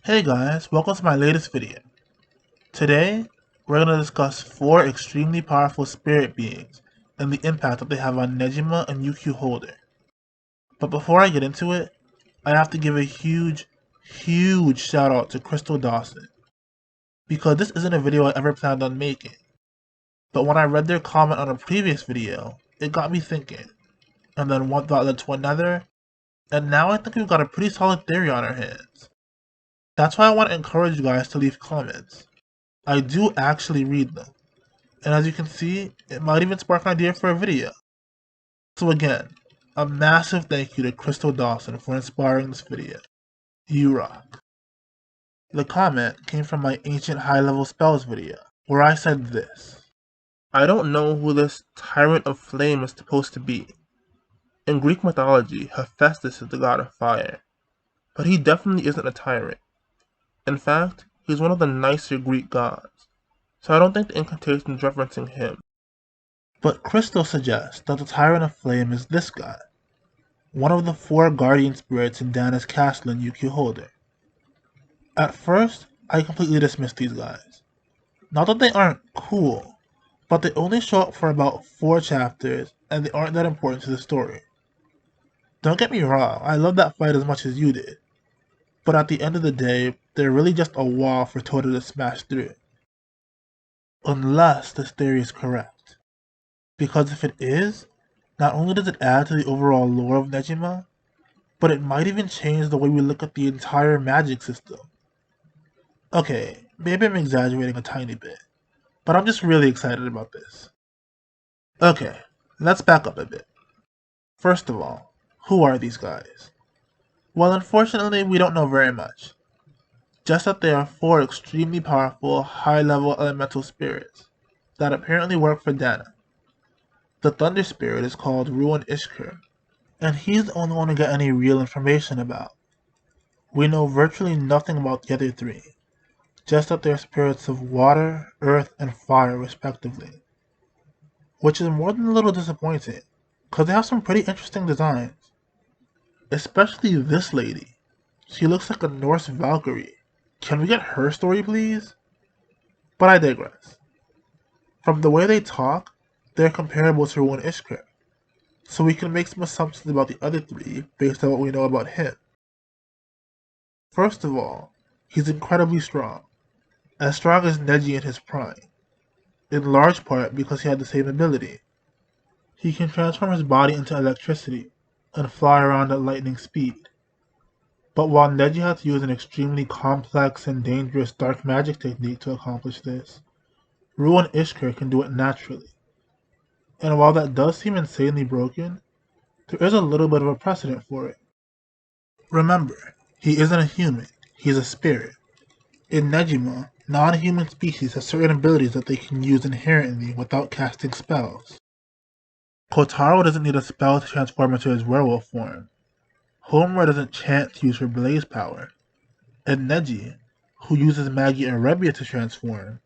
Hey guys, welcome to my latest video. Today, we're going to discuss 4 extremely powerful spirit beings and the impact that they have on Negima and UQ Holder. But before I get into it, I have to give a huge shout out to Krystal Dawson. Because this isn't a video I ever planned on making. But when I read their comment on a previous video, it got me thinking. And then one thought led to another, and now I think we've got a pretty solid theory on our hands. That's why I want to encourage you guys to leave comments. I do actually read them, and as you can see, it might even spark an idea for a video. So again, a massive thank you to Krystal Dawson for inspiring this video. You rock. The comment came from my ancient high-level spells video, where I said this. I don't know who this Tyrant of Flame is supposed to be. In Greek mythology, Hephaestus is the god of fire, but he definitely isn't a tyrant. In fact, he's one of the nicer Greek gods, so I don't think the incantation is referencing him. But Krystal suggests that the Tyrant of Flame is this guy, one of the 4 guardian spirits in Dana's castle in UQ Holder. At first, I completely dismissed these guys. Not that they aren't cool, but they only show up for about 4 chapters and they aren't that important to the story. Don't get me wrong, I love that fight as much as you did, but at the end of the day, they're really just a wall for Tota to smash through. Unless this theory is correct. Because if it is, not only does it add to the overall lore of Negima, but it might even change the way we look at the entire magic system. Okay, maybe I'm exaggerating a tiny bit, but I'm just really excited about this. Okay, let's back up a bit. First of all, who are these guys? Well, unfortunately, we don't know very much. Just that they are 4 extremely powerful, high-level elemental spirits that apparently work for Dana. The Thunder Spirit is called Ruin Ishkur, and he's the only one to get any real information about. We know virtually nothing about the other 3, just that they're spirits of water, earth, and fire respectively. Which is more than a little disappointing, cause they have some pretty interesting designs. Especially this lady. She looks like a Norse Valkyrie. Can we get her story please? But I digress. From the way they talk, they're comparable to Ruin Ishkur, so we can make some assumptions about the other 3 based on what we know about him. First of all, he's incredibly strong as Neji in his prime, in large part because he had the same ability. He can transform his body into electricity and fly around at lightning speed. But while Neji had to use an extremely complex and dangerous dark magic technique to accomplish this, Ruin Ishkur can do it naturally. And while that does seem insanely broken, there is a little bit of a precedent for it. Remember, he isn't a human, he's a spirit. In Negima, non-human species have certain abilities that they can use inherently without casting spells. Kotaro doesn't need a spell to transform into his werewolf form. Homura doesn't chant to use her blaze power. And Neji, who uses Magi and Rebia to transform,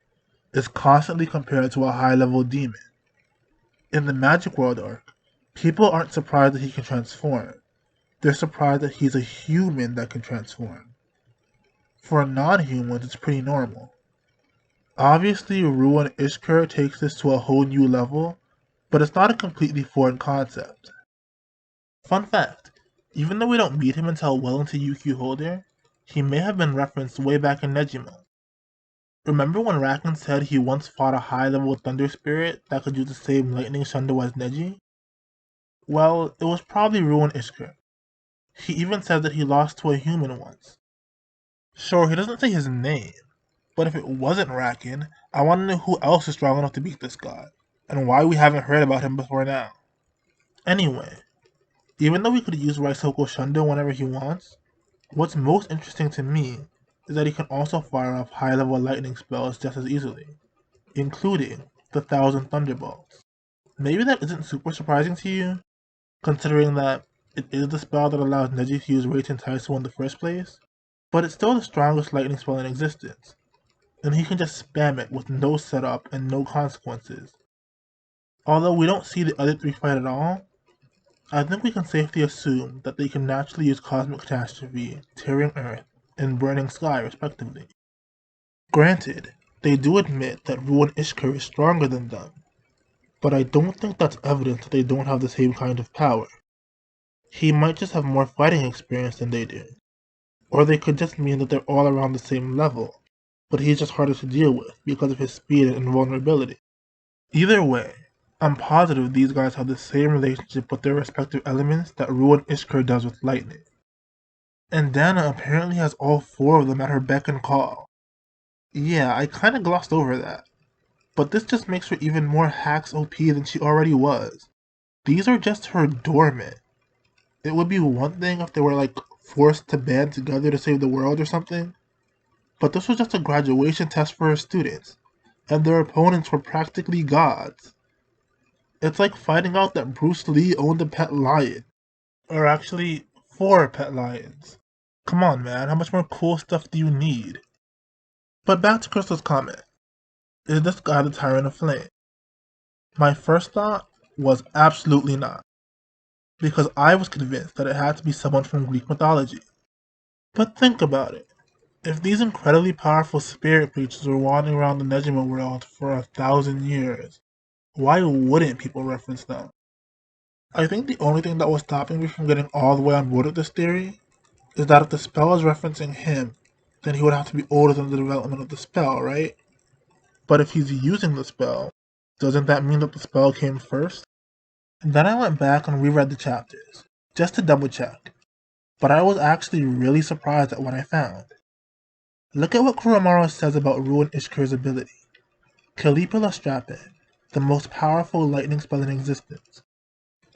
is constantly compared to a high-level demon. In the Magic World arc, people aren't surprised that he can transform. They're surprised that he's a human that can transform. For non-humans, it's pretty normal. Obviously, Ruin Ishkur takes this to a whole new level, but it's not a completely foreign concept. Fun fact, even though we don't meet him until well into UQ Holder, he may have been referenced way back in Negima. Remember when Rakan said he once fought a high-level thunder spirit that could use the same lightning shundo as Neji? Well, it was probably Ruin Ishkur. He even said that he lost to a human once. Sure, he doesn't say his name, but if it wasn't Rakan, I want to know who else is strong enough to beat this god, and why we haven't heard about him before now. Anyway, even though we could use Raisoko Shundo whenever he wants, what's most interesting to me is that he can also fire off high-level lightning spells just as easily, including the 1,000 Thunderbolts. Maybe that isn't super surprising to you, considering that it is the spell that allows Neji to use Raiten Taiso in the first place, but it's still the strongest lightning spell in existence, and he can just spam it with no setup and no consequences. Although we don't see the other 3 fight at all, I think we can safely assume that they can naturally use Cosmic Catastrophe, Tearing Earth, and Burning Sky, respectively. Granted, they do admit that Ruin Ishkur is stronger than them, but I don't think that's evidence that they don't have the same kind of power. He might just have more fighting experience than they do. Or they could just mean that they're all around the same level, but he's just harder to deal with because of his speed and invulnerability. Either way, I'm positive these guys have the same relationship with their respective elements that Ruin Ishkur does with lightning. And Dana apparently has all four of them at her beck and call. Yeah, I kinda glossed over that. But this just makes her even more hacks OP than she already was. These are just her doormen. It would be one thing if they were like forced to band together to save the world or something, but this was just a graduation test for her students, and their opponents were practically gods. It's like finding out that Bruce Lee owned a pet lion. Or actually, 4 pet lions. Come on, man, how much more cool stuff do you need? But back to Krystal's comment. Is this guy the Tyrant of Flame? My first thought was absolutely not, because I was convinced that it had to be someone from Greek mythology. But think about it. If these incredibly powerful spirit creatures were wandering around the Negima world for 1,000 years, why wouldn't people reference them? I think the only thing that was stopping me from getting all the way on board with this theory is that if the spell is referencing him, then he would have to be older than the development of the spell, right? But if he's using the spell, doesn't that mean that the spell came first? And then I went back and reread the chapters, just to double check. But I was actually really surprised at what I found. Look at what Kuramaru says about Ruin Ishkur's ability. Calipula Strapin, the most powerful lightning spell in existence.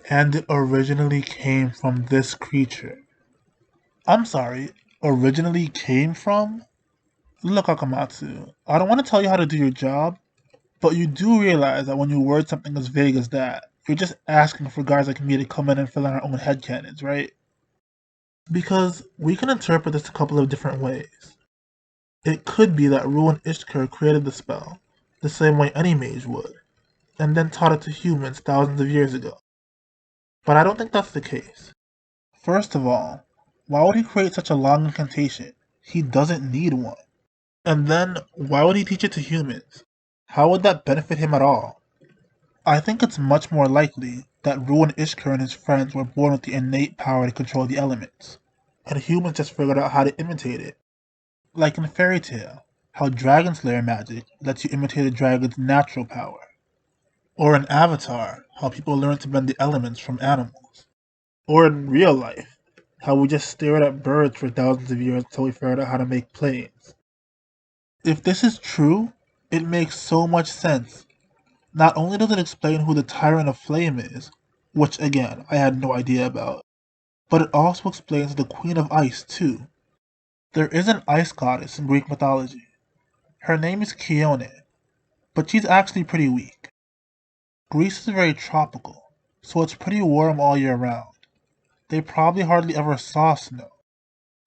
And it originally came from this creature. I'm sorry, originally came from? Look, Akamatsu, I don't want to tell you how to do your job, but you do realize that when you word something as vague as that, you're just asking for guys like me to come in and fill in our own headcanons, right? Because we can interpret this a couple of different ways. It could be that Ruin Ishkur created the spell, the same way any mage would, and then taught it to humans thousands of years ago. But I don't think that's the case. First of all, why would he create such a long incantation? He doesn't need one. And then, why would he teach it to humans? How would that benefit him at all? I think it's much more likely that Ruin Ishkur and his friends were born with the innate power to control the elements, and humans just figured out how to imitate it. Like in Fairy Tale, how Dragon Slayer magic lets you imitate a dragon's natural power. Or in Avatar, how people learn to bend the elements from animals. Or in real life, how we just stared at birds for thousands of years until we figured out how to make planes. If this is true, it makes so much sense. Not only does it explain who the Tyrant of Flame is, which again, I had no idea about, but it also explains the Queen of Ice too. There is an ice goddess in Greek mythology. Her name is Chione, but she's actually pretty weak. Greece is very tropical, so it's pretty warm all year round. They probably hardly ever saw snow.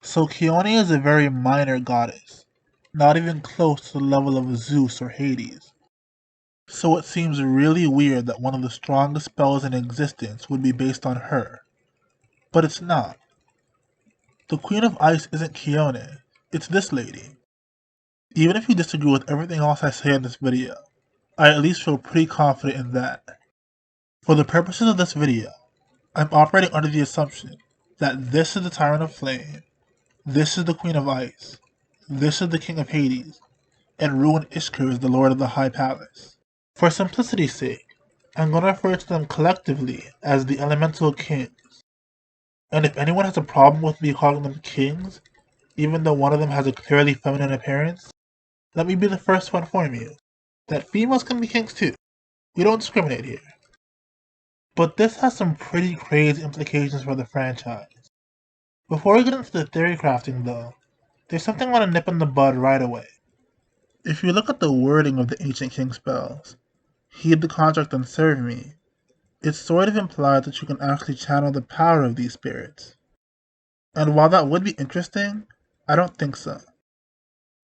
So Chione is a very minor goddess, not even close to the level of Zeus or Hades. So it seems really weird that one of the strongest spells in existence would be based on her. But it's not. The Queen of Ice isn't Chione, it's this lady. Even if you disagree with everything else I say in this video, I at least feel pretty confident in that. For the purposes of this video, I'm operating under the assumption that this is the Tyrant of Flame, this is the Queen of Ice, this is the King of Hades, and Ruin Ishkur is the Lord of the High Palace. For simplicity's sake, I'm going to refer to them collectively as the Elemental Kings. And if anyone has a problem with me calling them kings, even though one of them has a clearly feminine appearance, let me be the first to inform you that females can be kings too. We don't discriminate here. But this has some pretty crazy implications for the franchise. Before we get into the theory crafting though, there's something I want to nip in the bud right away. If you look at the wording of the Ancient King spells, heed the contract and serve me, it sort of implies that you can actually channel the power of these spirits. And while that would be interesting, I don't think so.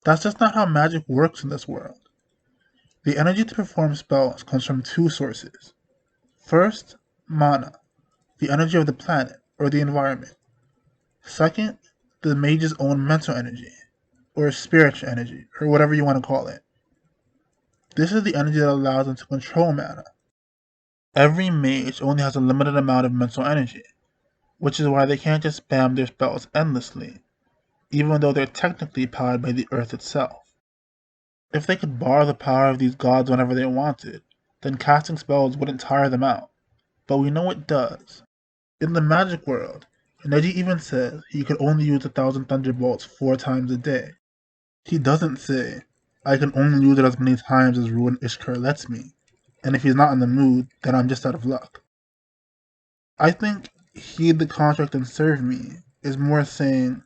That's just not how magic works in this world. The energy to perform spells comes from 2 sources. First, mana, the energy of the planet or the environment. Second, the mage's own mental energy, or spiritual energy, or whatever you want to call it. This is the energy that allows them to control mana. Every mage only has a limited amount of mental energy, which is why they can't just spam their spells endlessly, even though they're technically powered by the earth itself. If they could borrow the power of these gods whenever they wanted, then casting spells wouldn't tire them out, but we know it does. In the magic world, Neji even says he could only use 1,000 thunderbolts 4 times a day. He doesn't say, I can only use it as many times as Ruin Ishkur lets me, and if he's not in the mood, then I'm just out of luck. I think heed the contract and serve me is more saying,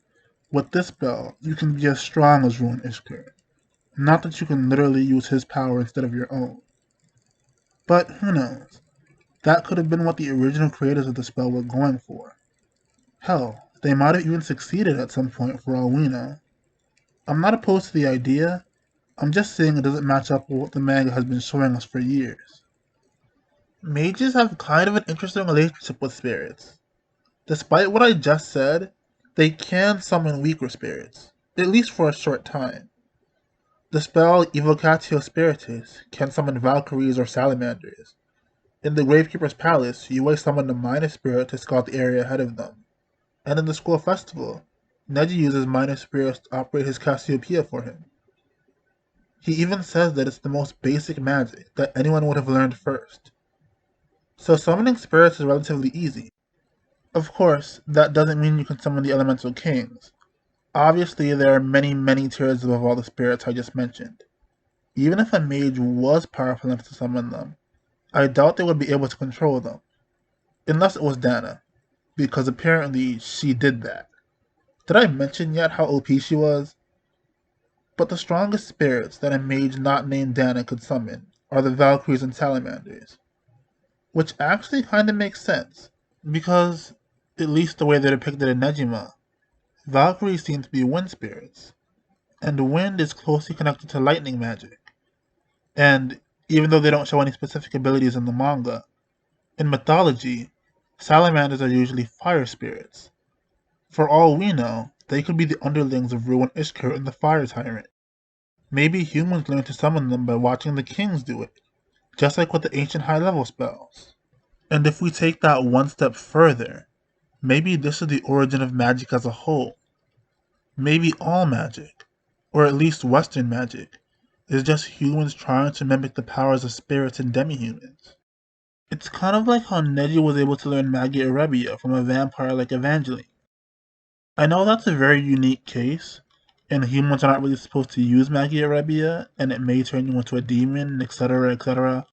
with this spell, you can be as strong as Ruin Ishkur, not that you can literally use his power instead of your own. But who knows? That could have been what the original creators of the spell were going for. Hell, they might have even succeeded at some point for all we know. I'm not opposed to the idea, I'm just saying it doesn't match up with what the manga has been showing us for years. Mages have kind of an interesting relationship with spirits. Despite what I just said, they can summon weaker spirits, at least for a short time. The spell Evocatio Spiritus can summon Valkyries or Salamanders. In the Gravekeeper's Palace, you always summon a minor spirit to scout the area ahead of them. And in the School Festival, Neji uses minor spirits to operate his Cassiopeia for him. He even says that it's the most basic magic that anyone would have learned first. So summoning spirits is relatively easy. Of course, that doesn't mean you can summon the Elemental Kings. Obviously, there are many tiers above all the spirits I just mentioned. Even if a mage was powerful enough to summon them, I doubt they would be able to control them. Unless it was Dana, because apparently she did that. Did I mention yet how OP she was? But the strongest spirits that a mage not named Dana could summon are the Valkyries and Salamanders. Which actually kinda makes sense, because, at least the way they're depicted in Negima, Valkyries seem to be wind spirits, and wind is closely connected to lightning magic. And even though they don't show any specific abilities in the manga, in mythology, salamanders are usually fire spirits. For all we know, they could be the underlings of Ruin Ishkur and the Fire Tyrant. Maybe humans learn to summon them by watching the kings do it, just like with the ancient high-level spells. And if we take that one step further, maybe this is the origin of magic as a whole. Maybe all magic, or at least Western magic, is just humans trying to mimic the powers of spirits and demi-humans. It's kind of like how Neji was able to learn Magia Erebia from a vampire like Evangeline. I know that's a very unique case, and humans are not really supposed to use Magia Erebia, and it may turn you into a demon, etc.,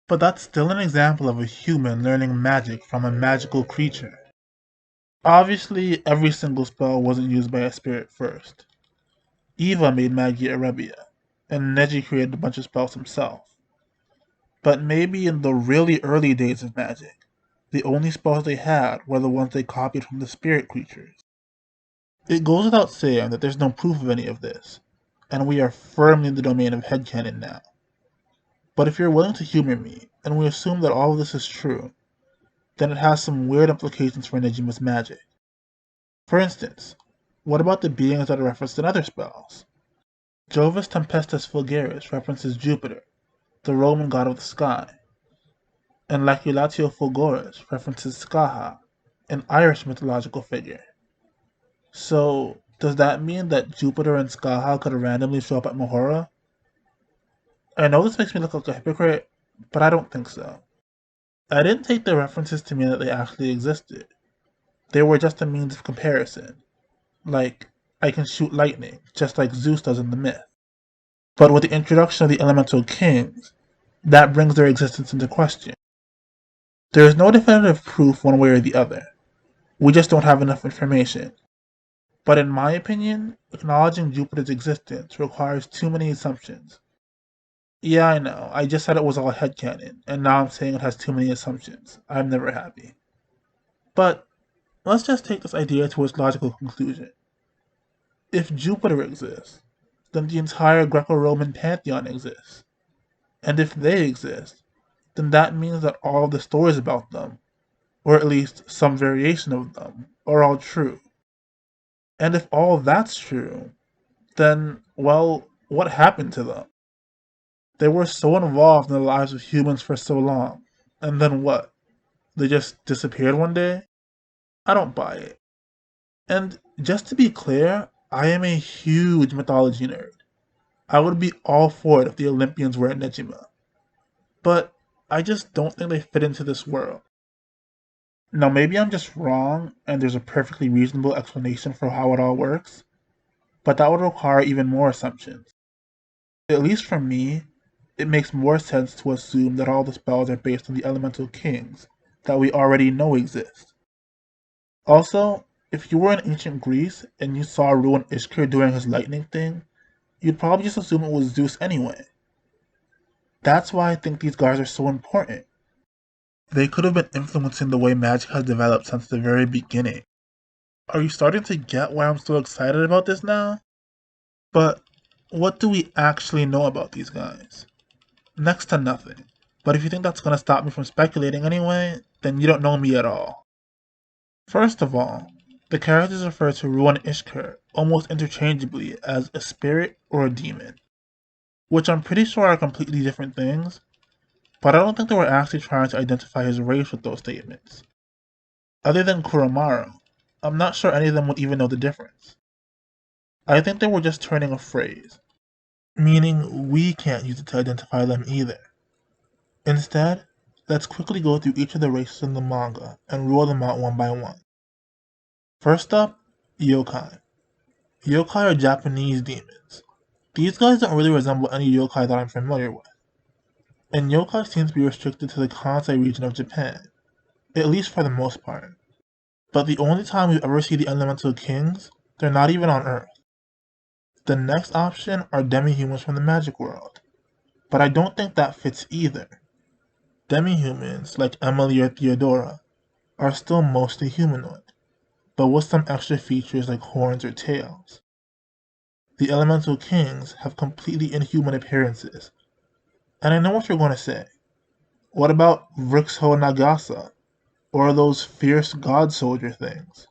but that's still an example of a human learning magic from a magical creature. Obviously, every single spell wasn't used by a spirit first. Eva made Magia Erebia, and Neji created a bunch of spells himself. But maybe in the really early days of magic, the only spells they had were the ones they copied from the spirit creatures. It goes without saying that there's no proof of any of this, and we are firmly in the domain of headcanon now. But if you're willing to humor me, and we assume that all of this is true, then it has some weird implications for Nejima's magic. For instance, what about the beings that are referenced in other spells? Jovis Tempestus Fulgaris references Jupiter, the Roman god of the sky, and Laculatio Fulgoris references Skaha, an Irish mythological figure. So, does that mean that Jupiter and Skaha could randomly show up at Mahora? I know this makes me look like a hypocrite, but I don't think so. I didn't take the references to mean that they actually existed. They were just a means of comparison. Like, I can shoot lightning, just like Zeus does in the myth. But with the introduction of the elemental kings, that brings their existence into question. There is no definitive proof one way or the other. We just don't have enough information. But in my opinion, acknowledging Jupiter's existence requires too many assumptions. Yeah, I know, I just said it was all headcanon, and now I'm saying it has too many assumptions. I'm never happy. But let's just take this idea to its logical conclusion. If Jupiter exists, then the entire Greco-Roman pantheon exists. And if they exist, then that means that all of the stories about them, or at least some variation of them, are all true. And if all that's true, then, well, what happened to them? They were so involved in the lives of humans for so long. And then what? They just disappeared one day? I don't buy it. And just to be clear, I am a huge mythology nerd. I would be all for it if the Olympians were at Negima. But I just don't think they fit into this world. Now, maybe I'm just wrong, and there's a perfectly reasonable explanation for how it all works, but that would require even more assumptions. At least for me, it makes more sense to assume that all the spells are based on the elemental kings that we already know exist. Also, if you were in ancient Greece and you saw ruined Ishkur doing his lightning thing, you'd probably just assume it was Zeus anyway. That's why I think these guys are so important. They could have been influencing the way magic has developed since the very beginning. Are you starting to get why I'm so excited about this now? But what do we actually know about these guys? Next to nothing. But if you think that's gonna stop me from speculating anyway, then you don't know me at all. First of all, the characters refer to Ruan Ishkur almost interchangeably as a spirit or a demon, which I'm pretty sure are completely different things, but I don't think they were actually trying to identify his race with those statements. Other than Kuramaru, I'm not sure any of them would even know the difference. I think they were just turning a phrase, meaning we can't use it to identify them either. Instead, let's quickly go through each of the races in the manga and rule them out one by one. First up, yokai. Yokai are Japanese demons. These guys don't really resemble any yokai that I'm familiar with, and yokai seems to be restricted to the Kansai region of Japan, at least for the most part. But the only time we ever see the elemental kings, they're not even on Earth. The next option are demi-humans from the magic world, but I don't think that fits either. Demi-humans, like Emily or Theodora, are still mostly humanoid, but with some extra features like horns or tails. The elemental kings have completely inhuman appearances, and I know what you're going to say. What about Vrixho Nagasa, or those fierce god soldier things?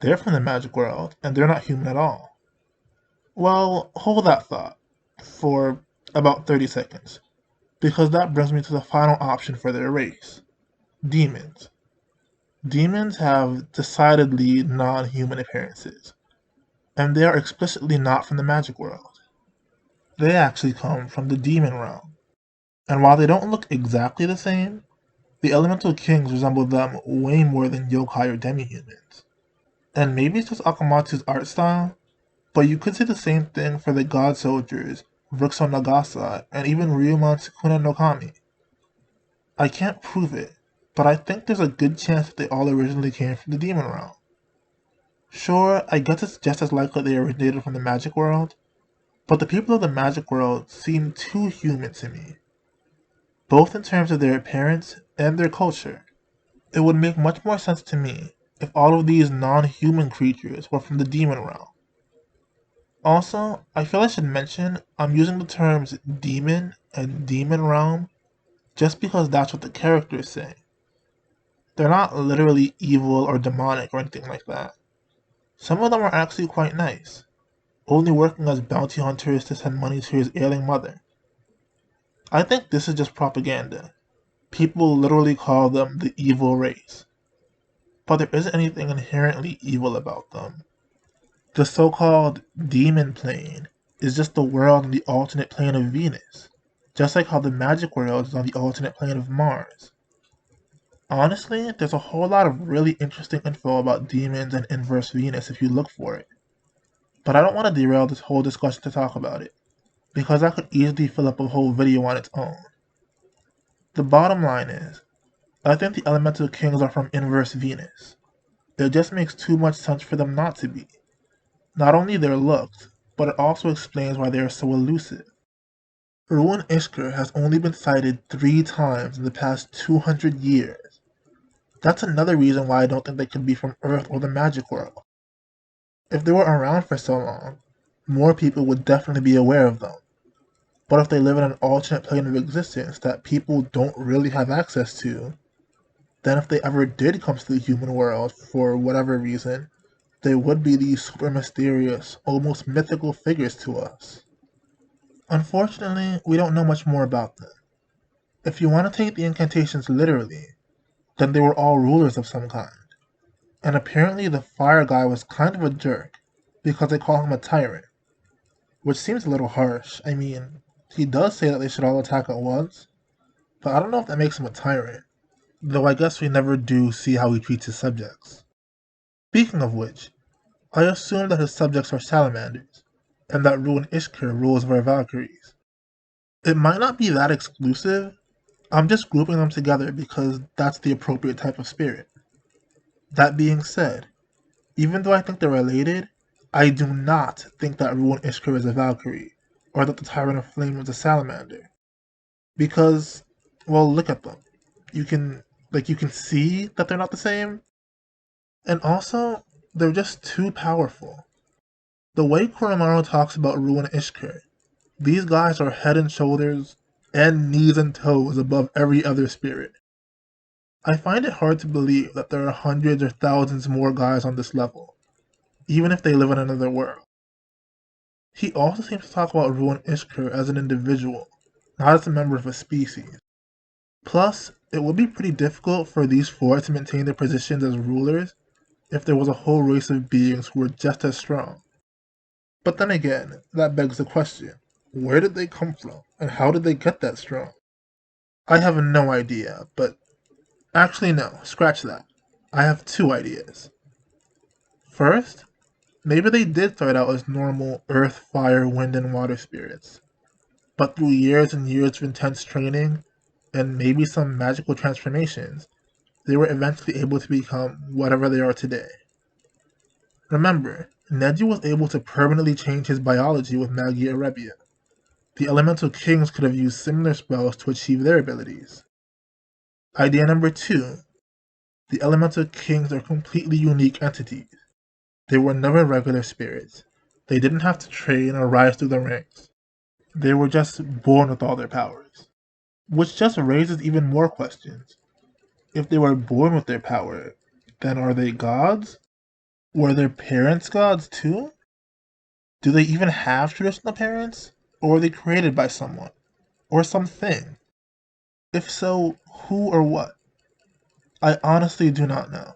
They're from the magic world, and they're not human at all. Well, hold that thought for about 30 seconds, because that brings me to the final option for their race, demons. Demons have decidedly non-human appearances, and they are explicitly not from the magic world. They actually come from the demon realm, and while they don't look exactly the same, the elemental kings resemble them way more than yokai or demi-humans. And maybe it's just Akamatsu's art style, but you could say the same thing for the god soldiers, Vrixo Nagasa, and even Ryuman Sukuna no Kami. I can't prove it, but I think there's a good chance that they all originally came from the demon realm. Sure, I guess it's just as likely they originated from the magic world, but the people of the magic world seem too human to me, both in terms of their appearance and their culture. It would make much more sense to me if all of these non-human creatures were from the demon realm. Also, I feel I should mention I'm using the terms demon and demon realm just because that's what the characters say. They're not literally evil or demonic or anything like that. Some of them are actually quite nice, only working as bounty hunters to send money to his ailing mother. I think this is just propaganda. People literally call them the evil race. But there isn't anything inherently evil about them. The so-called demon plane is just the world on the alternate plane of Venus, just like how the magic world is on the alternate plane of Mars. Honestly, there's a whole lot of really interesting info about demons and inverse Venus if you look for it. But I don't want to derail this whole discussion to talk about it, because that could easily fill up a whole video on its own. The bottom line is, I think the elemental kings are from inverse Venus. It just makes too much sense for them not to be. Not only their looks, but it also explains why they are so elusive. Ruin Ishkur has only been sighted 3 times in the past 200 years. That's another reason why I don't think they could be from Earth or the magic world. If they were around for so long, more people would definitely be aware of them. But if they live in an alternate plane of existence that people don't really have access to, then if they ever did come to the human world for whatever reason, they would be these super mysterious, almost mythical figures to us. Unfortunately, we don't know much more about them. If you want to take the incantations literally, then they were all rulers of some kind. And apparently the fire guy was kind of a jerk, because they call him a tyrant. Which seems a little harsh. I mean, he does say that they should all attack at once, but I don't know if that makes him a tyrant. Though I guess we never do see how he treats his subjects. Speaking of which, I assume that his subjects are salamanders, and that Ruin Ishkur rules over Valkyries. It might not be that exclusive, I'm just grouping them together because that's the appropriate type of spirit. That being said, even though I think they're related, I do not think that Ruin Ishkur is a Valkyrie, or that the Tyrant of Flame is a salamander. Because, well, look at them. You can see that they're not the same, and also, they're just too powerful. The way Koromaru talks about Ruin Ishkur, these guys are head and shoulders, and knees and toes above every other spirit. I find it hard to believe that there are hundreds or thousands more guys on this level, even if they live in another world. He also seems to talk about Ruin Ishkur as an individual, not as a member of a species. Plus, it would be pretty difficult for these four to maintain their positions as rulers if there was a whole race of beings who were just as strong. But then again, that begs the question, where did they come from, and how did they get that strong? I have no idea, but actually no, scratch that. I have two ideas. First, maybe they did start out as normal earth, fire, wind, and water spirits. But through years and years of intense training, and maybe some magical transformations, they were eventually able to become whatever they are today. Remember, Neji was able to permanently change his biology with Magia Erebia. The Elemental Kings could have used similar spells to achieve their abilities. Idea number 2. The Elemental Kings are completely unique entities. They were never regular spirits. They didn't have to train or rise through the ranks. They were just born with all their powers. Which just raises even more questions. If they were born with their power, then are they gods? Were their parents gods too? Do they even have traditional parents? Or were they created by someone? Or something? If so, who or what? I honestly do not know.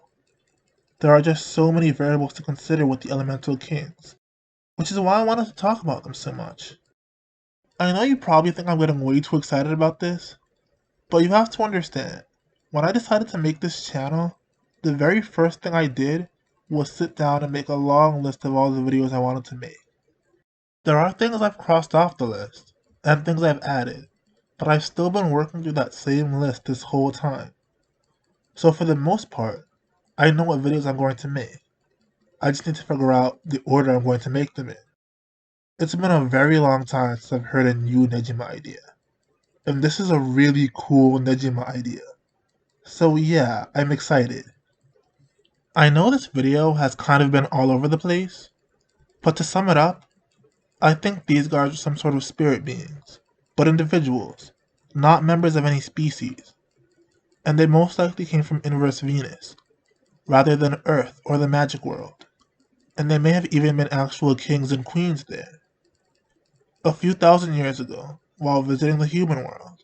There are just so many variables to consider with the Elemental Kings, which is why I wanted to talk about them so much. I know you probably think I'm getting way too excited about this, but you have to understand, when I decided to make this channel, the very first thing I did was sit down and make a long list of all the videos I wanted to make. There are things I've crossed off the list, and things I've added, but I've still been working through that same list this whole time. So for the most part, I know what videos I'm going to make. I just need to figure out the order I'm going to make them in. It's been a very long time since I've heard a new Negima idea. And this is a really cool Negima idea. So yeah, I'm excited. I know this video has kind of been all over the place, but to sum it up, I think these guys are some sort of spirit beings, but individuals, not members of any species. And they most likely came from Inverse Venus, rather than Earth or the magic world. And they may have even been actual kings and queens there. A few thousand years ago, while visiting the human world,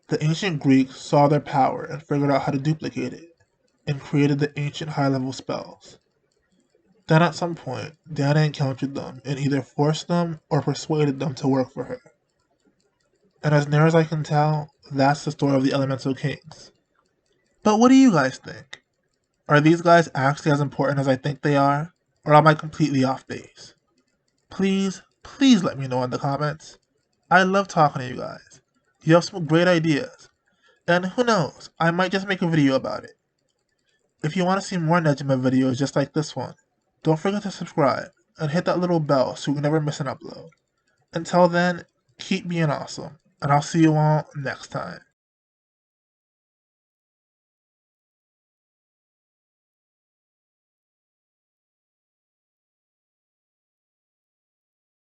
the ancient Greeks saw their power and figured out how to duplicate it, and created the ancient high-level spells. Then at some point, Diana encountered them and either forced them or persuaded them to work for her. And as near as I can tell, that's the story of the Elemental Kings. But what do you guys think? Are these guys actually as important as I think they are? Or am I completely off base? Please let me know in the comments. I love talking to you guys. You have some great ideas. And who knows, I might just make a video about it. If you want to see more Negima videos just like this one, don't forget to subscribe and hit that little bell so you can never miss an upload. Until then, keep being awesome, and I'll see you all next time.